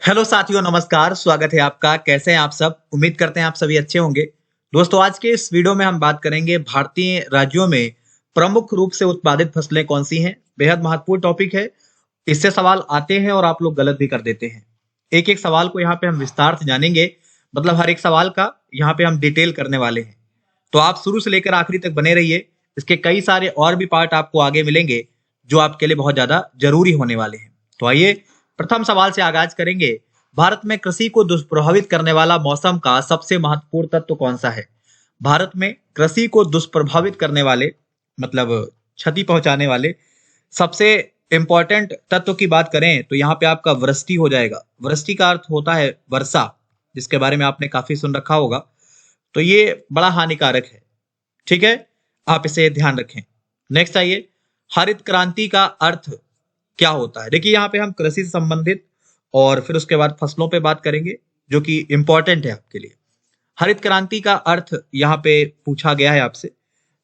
Hello साथियों, नमस्कार। स्वागत है आपका। कैसे हैं आप सब? उम्मीद करते हैं आप सभी अच्छे होंगे। दोस्तों, आज के इस वीडियो में हम बात करेंगे भारतीय राज्यों में प्रमुख रूप से उत्पादित फसलें कौन सी हैं। बेहद महत्वपूर्ण टॉपिक है। इससे सवाल आते हैं और आप लोग गलत भी कर देते हैं। एक एक सवाल को यहाँ पे हम विस्तार से जानेंगे। मतलब हर एक सवाल का यहाँ पे हम डिटेल करने वाले हैं। तो आप शुरू से लेकर आखिरी तक बने रहिए। इसके कई सारे और भी पार्ट आपको आगे मिलेंगे जो आपके लिए बहुत ज्यादा जरूरी होने वाले हैं। तो आइए प्रथम सवाल से आगाज करेंगे। भारत में कृषि को दुष्प्रभावित करने वाला मौसम का सबसे महत्वपूर्ण तत्व कौन सा है? भारत में कृषि को दुष्प्रभावित करने वाले मतलब क्षति पहुंचाने वाले सबसे इंपॉर्टेंट तत्व की बात करें तो यहाँ पे आपका वृष्टि हो जाएगा। वृष्टि का अर्थ होता है वर्षा, जिसके बारे में आपने काफी सुन रखा होगा। तो ये बड़ा हानिकारक है। ठीक है, आप इसे ध्यान रखें। नेक्स्ट आइए, हरित क्रांति का अर्थ क्या होता है? देखिए, यहाँ पे हम कृषि से संबंधित और फिर उसके बाद फसलों पे बात करेंगे जो कि इंपॉर्टेंट है आपके लिए। हरित क्रांति का अर्थ यहाँ पे पूछा गया है आपसे,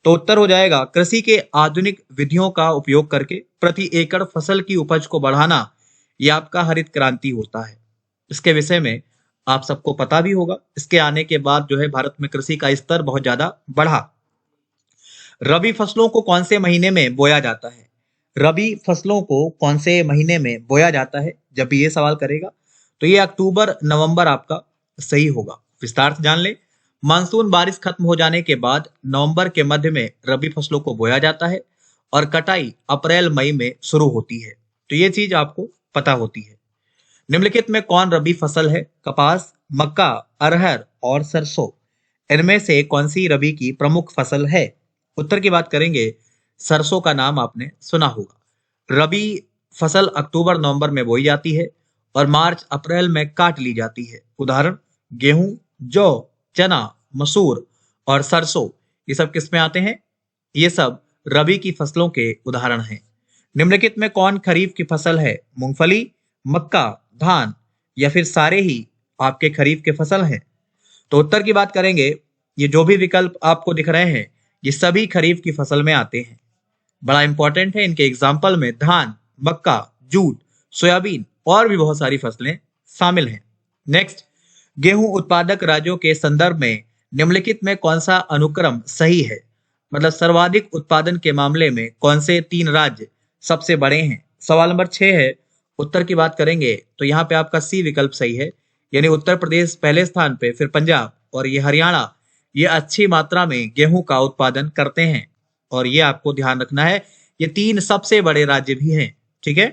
तो उत्तर हो जाएगा कृषि के आधुनिक विधियों का उपयोग करके प्रति एकड़ फसल की उपज को बढ़ाना। यह आपका हरित क्रांति होता है। इसके विषय में आप सबको पता भी होगा। इसके आने के बाद जो है भारत में कृषि का स्तर बहुत ज्यादा बढ़ा। रबी फसलों को कौन से महीने में बोया जाता है? रबी फसलों को कौन से महीने में बोया जाता है? जब भी ये सवाल करेगा तो ये अक्टूबर नवंबर आपका सही होगा। विस्तार से जान ले। मानसून बारिश खत्म हो जाने के बाद नवंबर के मध्य में रबी फसलों को बोया जाता है और कटाई अप्रैल मई में शुरू होती है। तो ये चीज आपको पता होती है। निम्नलिखित में कौन रबी फसल है? कपास, मक्का, अरहर और सरसों। इनमें से कौन सी रबी की प्रमुख फसल है? उत्तर की बात करेंगे, सरसों का नाम आपने सुना होगा। रबी फसल अक्टूबर नवंबर में बोई जाती है और मार्च अप्रैल में काट ली जाती है। उदाहरण, गेहूं, जौ, चना, मसूर और सरसों, ये सब किस में आते हैं? ये सब रबी की फसलों के उदाहरण हैं। निम्नलिखित में कौन खरीफ की फसल है? मूंगफली, मक्का, धान या फिर सारे ही आपके खरीफ के फसल हैं? तो उत्तर की बात करेंगे, ये जो भी विकल्प आपको दिख रहे हैं ये सभी खरीफ की फसल में आते हैं। बड़ा इंपॉर्टेंट है। इनके एग्जाम्पल में धान, मक्का, जूट, सोयाबीन और भी बहुत सारी फसलें शामिल हैं। नेक्स्ट, गेहूं उत्पादक राज्यों के संदर्भ में निम्नलिखित में कौन सा अनुक्रम सही है? मतलब सर्वाधिक उत्पादन के मामले में कौन से 3 राज्य सबसे बड़े हैं? सवाल नंबर 6 है। उत्तर की बात करेंगे तो यहाँ पे आपका सी विकल्प सही है। यानी उत्तर प्रदेश पहले स्थान पे, फिर पंजाब और ये हरियाणा, ये अच्छी मात्रा में गेहूं का उत्पादन करते हैं। और ये आपको ध्यान रखना है, ये 3 सबसे बड़े राज्य भी हैं। ठीक है।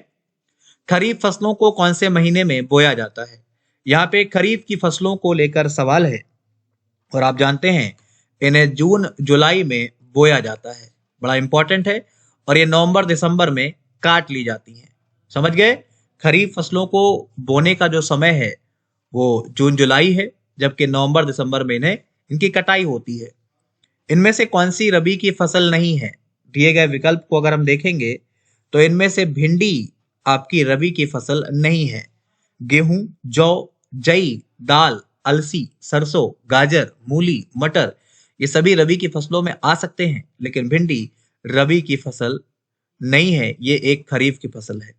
खरीफ फसलों को कौन से महीने में बोया जाता है? यहाँ पे खरीफ की फसलों को लेकर सवाल है और आप जानते हैं इन्हें जून जुलाई में बोया जाता है। बड़ा इंपॉर्टेंट है। और ये नवंबर दिसंबर में काट ली जाती हैं। समझ गए? खरीफ फसलों को बोने का जो समय है वो जून जुलाई है, जबकि नवंबर दिसंबर में इन्हें इनकी कटाई होती है। इनमें से कौन सी रबी की फसल नहीं है? दिए गए विकल्प को अगर हम देखेंगे तो इनमें से भिंडी आपकी रबी की फसल नहीं है। गेहूं, जौ, जई, दाल, अलसी, सरसों, गाजर, मूली, मटर, ये सभी रबी की फसलों में आ सकते हैं, लेकिन भिंडी रबी की फसल नहीं है। ये एक खरीफ की फसल है।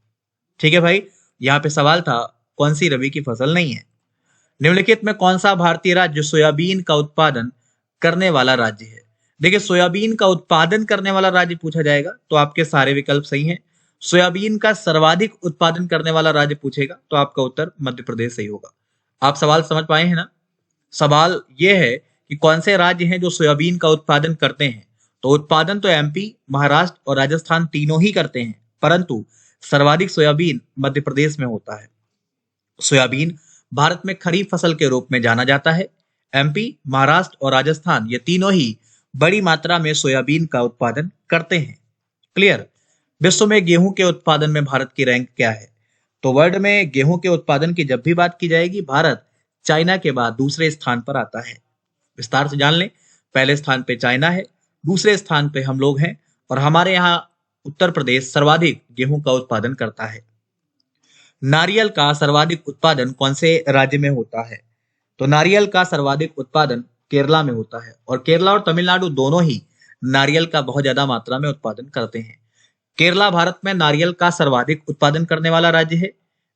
ठीक है भाई, यहाँ पे सवाल था कौन सी रबी की फसल नहीं है। निम्नलिखित में कौन सा भारतीय राज्य सोयाबीन का उत्पादन करने वाला राज्य है? देखिए, सोयाबीन का उत्पादन करने वाला राज्य पूछा जाएगा तो आपके सारे विकल्प सही हैं। सोयाबीन का सर्वाधिक उत्पादन करने वाला राज्य पूछेगा तो आपका उत्तर मध्य प्रदेश सही होगा। आप सवाल समझ पाए हैं ना? सवाल यह है कि कौन से राज्य हैं जो सोयाबीन का उत्पादन करते हैं। तो उत्पादन तो एमपी, महाराष्ट्र और राजस्थान तीनों ही करते हैं, परंतु सर्वाधिक सोयाबीन मध्य प्रदेश में होता है। सोयाबीन भारत में खरीफ फसल के रूप में जाना जाता है। एमपी, महाराष्ट्र और राजस्थान ये तीनों ही बड़ी मात्रा में सोयाबीन का उत्पादन करते हैं। क्लियर? विश्व में गेहूं के उत्पादन में भारत की रैंक क्या है? तो वर्ल्ड में गेहूं के उत्पादन की जब भी बात की जाएगी, भारत चाइना के बाद दूसरे स्थान पर आता है। विस्तार से जान लें, पहले स्थान पे चाइना है, दूसरे स्थान पे हम लोग हैं और हमारे यहाँ उत्तर प्रदेश सर्वाधिक गेहूं का उत्पादन करता है। नारियल का सर्वाधिक उत्पादन कौन से राज्य में होता है? तो नारियल का सर्वाधिक उत्पादन केरला में होता है और केरला और तमिलनाडु दोनों ही नारियल का बहुत ज्यादा मात्रा में उत्पादन करते हैं। केरला भारत में नारियल का सर्वाधिक उत्पादन करने वाला राज्य है।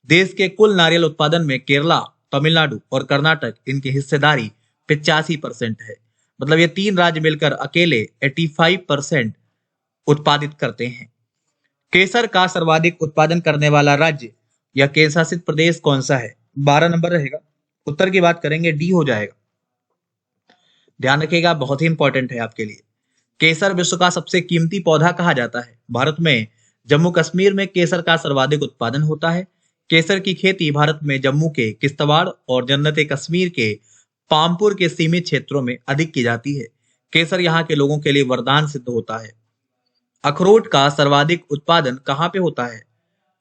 देश के कुल नारियल उत्पादन में केरला, तमिलनाडु और कर्नाटक इनकी हिस्सेदारी 85% है। मतलब ये तीन राज्य मिलकर अकेले 85% उत्पादित करते हैं। केसर का सर्वाधिक उत्पादन करने वाला राज्य या केंद्र शासित प्रदेश कौन सा है? 12 नंबर रहेगा। उत्तर की बात करेंगे डी हो जाएगा। ध्यान रखिएगा, बहुत ही इंपॉर्टेंट है आपके लिए। केसर विश्व का सबसे कीमती पौधा कहा जाता है। भारत में जम्मू कश्मीर में केसर का सर्वाधिक उत्पादन होता है। केसर की खेती भारत में जम्मू के किश्तवाड़ और जन्नत कश्मीर के पामपुर के सीमित क्षेत्रों में अधिक की जाती है। केसर यहाँ के लोगों के लिए वरदान सिद्ध होता है। अखरोट का सर्वाधिक उत्पादन कहाँ पे होता है?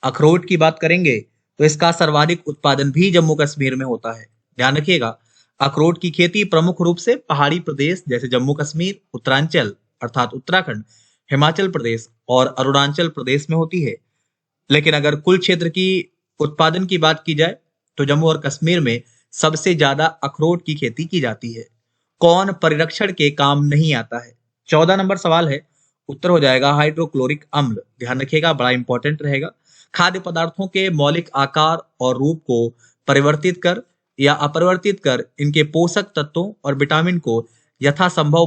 अखरोट की बात करेंगे तो इसका सर्वाधिक उत्पादन भी जम्मू कश्मीर में होता है। ध्यान रखिएगा, अखरोट की खेती प्रमुख रूप से पहाड़ी प्रदेश जैसे जम्मू कश्मीर, उत्तरांचल अर्थात उत्तराखंड, हिमाचल प्रदेश और अरुणाचल प्रदेश में होती है। लेकिन अगर कुल क्षेत्र की उत्पादन की बात की जाए तो जम्मू और कश्मीर में सबसे ज्यादा अखरोट की खेती की जाती है। कौन परिरक्षण के काम नहीं आता है? 14 नंबर सवाल है। उत्तर हो जाएगा हाइड्रोक्लोरिक अम्ल। ध्यान रखिएगा, बड़ा इंपॉर्टेंट रहेगा। खाद्य पदार्थों के मौलिक आकार और रूप को परिवर्तित कर या अपरिवर्तित कर इनके पोषक तत्वों और विटामिन को यथासंभव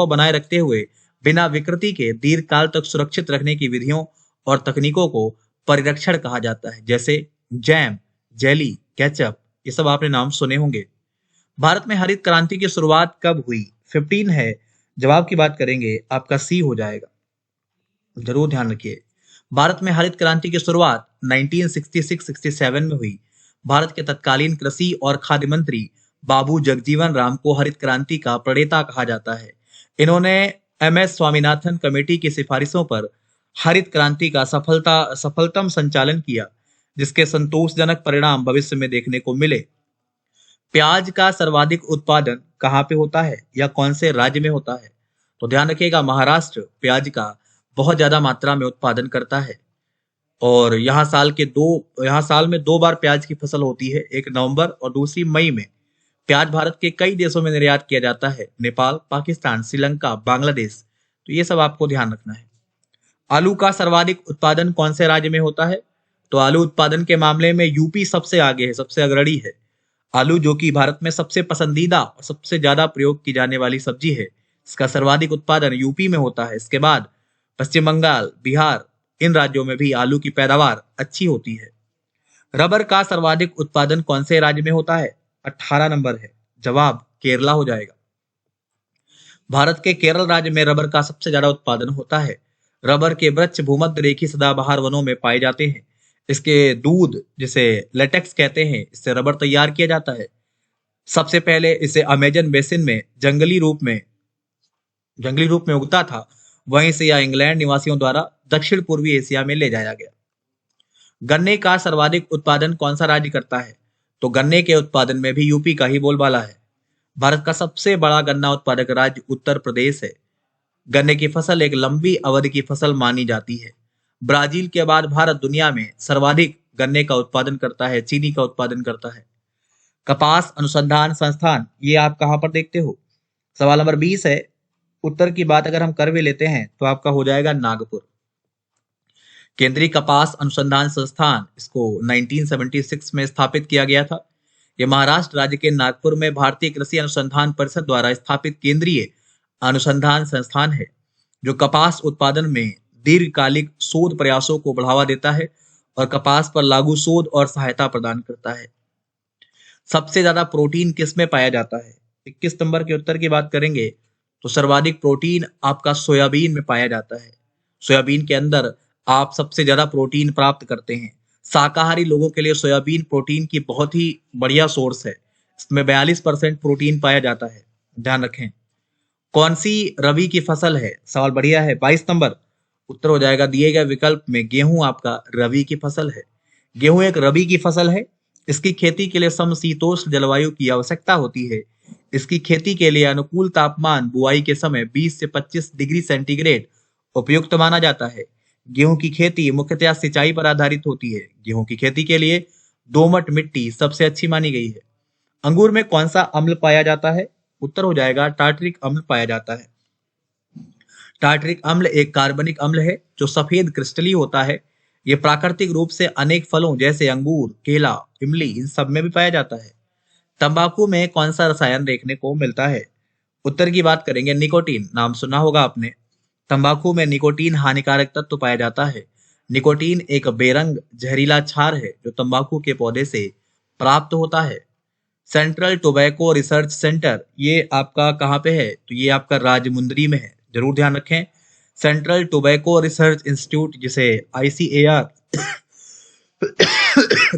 बनाए रखते हुए बिना विकृति के दीर्घ काल तक सुरक्षित रखने की विधियों और तकनीकों को परिरक्षण कहा जाता है। जैसे जैम, जेली, केचप, ये सब आपने नाम सुने होंगे। भारत में हरित क्रांति की शुरुआत कब हुई? 15 है। जवाब की बात करेंगे आपका सी हो जाएगा। जरूर ध्यान रखिए, भारत में हरित क्रांति की शुरुआत 1966-67 में हुई। भारत के तत्कालीन कृषि और खाद्य मंत्री बाबू जगजीवन राम को हरित क्रांति का प्रणेता कहा जाता है। इन्होंने MS स्वामीनाथन कमेटी की सिफारिशों पर हरित क्रांति का सफलतम संचालन किया, जिसके संतोषजनक परिणाम भविष्य में देखने को मिले। प्याज का सर्वाधिक उत्पादन कहाँ पे होता है या कौन से राज्य में होता है? तो ध्यान रखिएगा, महाराष्ट्र प्याज का बहुत ज्यादा मात्रा में उत्पादन करता है और यहाँ साल में 2 बार प्याज की फसल होती है, एक नवंबर और दूसरी मई में। प्याज भारत के कई देशों में निर्यात किया जाता है, नेपाल, पाकिस्तान, श्रीलंका, बांग्लादेश। तो ये सब आपको ध्यान रखना है। आलू का सर्वाधिक उत्पादन कौन से राज्य में होता है? तो आलू उत्पादन के मामले में यूपी सबसे आगे है, सबसे अग्रणी है। आलू जो कि भारत में सबसे पसंदीदा और सबसे ज्यादा प्रयोग की जाने वाली सब्जी है, इसका सर्वाधिक उत्पादन यूपी में होता है। इसके बाद पश्चिम बंगाल, बिहार, इन राज्यों में भी आलू की पैदावार अच्छी होती है। रबर का सर्वाधिक उत्पादन कौन से राज्य में होता है? 18 नंबर है। जवाब केरला हो जाएगा। भारत के केरल राज्य में रबर का सबसे ज्यादा उत्पादन होता है। रबर के वृक्ष भूमध्य रेखीय सदाबहार वनों में पाए जाते हैं। इसके दूध, जिसे लेटेक्स कहते हैं, इससे रबर तैयार किया जाता है। सबसे पहले इसे अमेजन बेसिन में जंगली रूप में उगता था, वहीं से यह इंग्लैंड निवासियों द्वारा दक्षिण पूर्वी एशिया में ले जाया गया। गन्ने का सर्वाधिक उत्पादन कौन सा राज्य करता है? तो गन्ने के उत्पादन में भी यूपी का ही बोलबाला है। भारत का सबसे बड़ा गन्ना उत्पादक राज्य उत्तर प्रदेश है। गन्ने की फसल एक लंबी अवधि की फसल मानी जाती है। ब्राजील के बाद भारत दुनिया में सर्वाधिक गन्ने का उत्पादन करता है, चीनी का उत्पादन करता है। कपास अनुसंधान संस्थान, ये आप कहां पर देखते हो? सवाल नंबर 20 है। उत्तर की बात अगर हम कर भी लेते हैं तो आपका हो जाएगा नागपुर। केंद्रीय कपास अनुसंधान संस्थान, इसको 1976 में स्थापित किया गया था। यह महाराष्ट्र राज्य के नागपुर में भारतीय कृषि अनुसंधान परिषद द्वारा स्थापित केंद्रीय अनुसंधान संस्थान है, जो कपास उत्पादन में दीर्घकालिक शोध प्रयासों को बढ़ावा देता है और कपास पर लागू शोध और सहायता प्रदान करता है। सबसे ज्यादा प्रोटीन किस में पाया जाता है? 21 नंबर के उत्तर की बात करेंगे तो सर्वाधिक प्रोटीन आपका सोयाबीन में पाया जाता है। सोयाबीन के अंदर आप सबसे ज्यादा प्रोटीन प्राप्त करते हैं। शाकाहारी लोगों के लिए सोयाबीन प्रोटीन की बहुत ही बढ़िया सोर्स है। इसमें 42% प्रोटीन पाया जाता है। ध्यान रखें। कौन सी रबी की फसल है? सवाल बढ़िया है। 22 नंबर उत्तर हो जाएगा दिए गए विकल्प में, गेहूं आपका रबी की फसल है। गेहूं एक रबी की फसल है। इसकी खेती के लिए समशीतोष्ण जलवायु की आवश्यकता होती है। इसकी खेती के लिए अनुकूल तापमान बुआई के समय 20 से 25 डिग्री सेंटीग्रेड उपयुक्त माना जाता है। गेहूं की खेती मुख्यतः सिंचाई पर आधारित होती है। गेहूं की खेती के लिए दोमट मिट्टी सबसे अच्छी मानी गई है। अंगूर में कौन सा अम्ल पाया जाता है? उत्तर हो जाएगा टार्टरिक अम्ल पाया जाता है। टार्टरिक अम्ल एक कार्बनिक अम्ल है जो सफेद क्रिस्टली होता है। ये प्राकृतिक रूप से अनेक फलों जैसे अंगूर, केला, इमली इन सब में भी पाया जाता है। तंबाकू में कौन सा रसायन देखने को मिलता है? उत्तर की बात करेंगे, निकोटीन। नाम सुना होगा आपने। तंबाकू में निकोटीन हानिकारक तत्व पाया जाता है। निकोटीन एक बेरंग जहरीला क्षार है जो तंबाकू के पौधे से प्राप्त होता है। सेंट्रल टोबैको रिसर्च सेंटर ये आपका कहाँ पे है? तो ये आपका राजमुंदरी में है, जरूर ध्यान रखें। सेंट्रल टोबैको रिसर्च इंस्टीट्यूट जिसे ICAR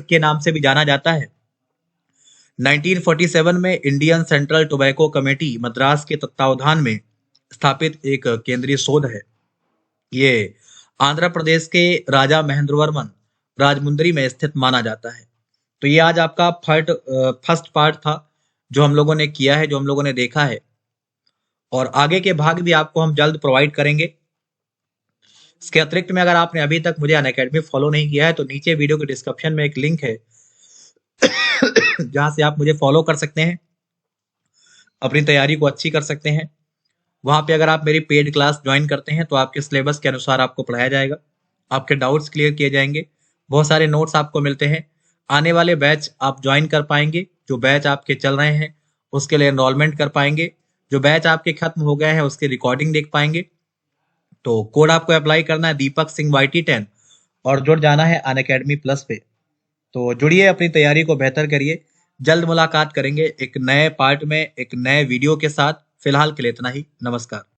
के नाम से भी जाना जाता है। 1947 में Indian central tobacco committee Madras के तत्वावधान में स्थापित एक केंद्रीय शोध है। ये आंध्र प्रदेश के राजा महेंद्रवर्मन राजमुंदरी में स्थित माना जाता है। तो ये आज आपका फर्स्ट पार्ट था जो हम लोगों ने किया है, जो हम लोगों ने देखा है, और आगे के भाग भी आपको हम जल्द प्रोवाइड करेंगे। इसके अतिरिक्त में अगर आपने अभी तक मुझे अनअकैडमी फॉलो नहीं किया है तो नीचे वीडियो के डिस्क्रिप्शन में एक लिंक है जहां से आप मुझे फॉलो कर सकते हैं, अपनी तैयारी को अच्छी कर सकते हैं। वहां पे अगर आप मेरी पेड क्लास ज्वाइन करते हैं तो आपके सिलेबस के अनुसार आपको पढ़ाया जाएगा, आपके डाउट्स क्लियर किए जाएंगे, बहुत सारे नोट्स आपको मिलते हैं। आने वाले बैच आप ज्वाइन कर पाएंगे, जो बैच आपके चल रहे हैं उसके लिए एनरोलमेंट कर पाएंगे, जो बैच आपके खत्म हो गए हैं उसकी रिकॉर्डिंग देख पाएंगे। तो कोड आपको अप्लाई करना है दीपक सिंह YT10 और जुड़ जाना है अनअकैडमी प्लस पे। तो जुड़िए, अपनी तैयारी को बेहतर करिए। जल्द मुलाकात करेंगे एक नए पार्ट में, एक नए वीडियो के साथ। फिलहाल के लिए इतना ही। नमस्कार।